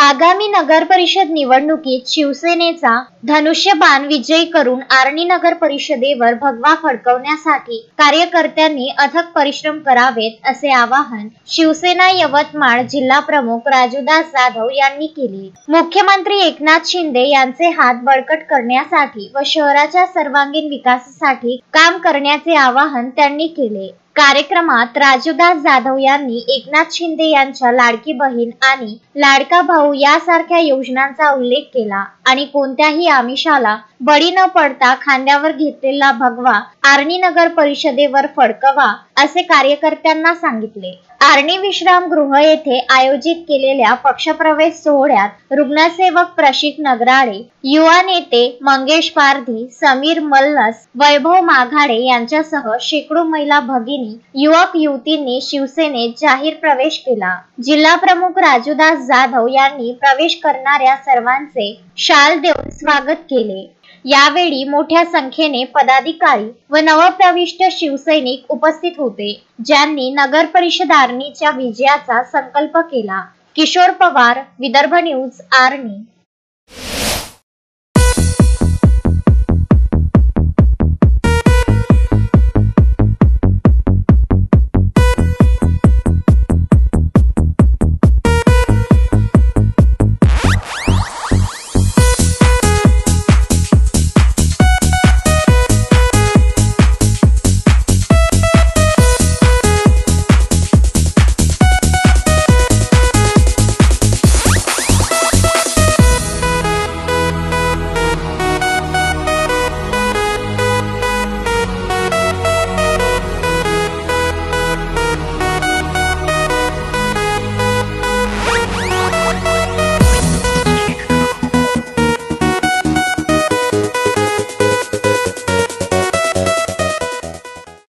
आगामी नगर परिषद निवडणुकीत शिवसेनेचा धनुष्यबाण विजयी करून आर्णी नगर परिषदेवर भगवा फडकवण्यासाठी कार्यकर्त्यांनी अथक परिश्रम करावेत, असे आवाहन शिवसेना यवतमाळ जिल्हा प्रमुख राजूदास जाधव यांनी केले. मुख्यमंत्री एकनाथ शिंदे यांचे हात बळकट करण्यासाठी व शहराच्या सर्वांगीण विकासासाठी काम करण्याचे आवाहन त्यांनी केले. कार्यक्रमात राजूदास जाधव यांनी एकनाथ शिंदे यांच्या लाडकी बहीण आणि लाडका भाऊ यासारख्या योजनांचा उल्लेख केला आणि कोणत्याही आमिषाला बळी न पडता खांद्यावर घेतलेला भगवा आर्णी नगर परिषदेवर फडकवा, असे कार्यकर्त्यांना सांगितले. आर्णी विश्रामगृह येथे आयोजित केलेल्या पक्षप्रवेश सोहळ्यात रुग्णसेवक प्रशिक नगराळे, युवा नेते मंगेश पारधी, समीर मल्लस, वैभव माघाडे यांच्यासह शेकडो महिला भगिनी, युवक युवतींनी शिवसेनेत जाहीर प्रवेश केला. जिल्हा प्रमुख राजूदास जाधव यांनी प्रवेश करणाऱ्या सर्वांचे शाल देऊन स्वागत केले. यावेळी मोठ्या संख्येने पदाधिकारी व नवप्रविष्ट शिवसैनिक उपस्थित होते, ज्यांनी नगर परिषद आर्णीच्या विजयाचा संकल्प केला. किशोर पवार, विदर्भ न्यूज, आर्णी.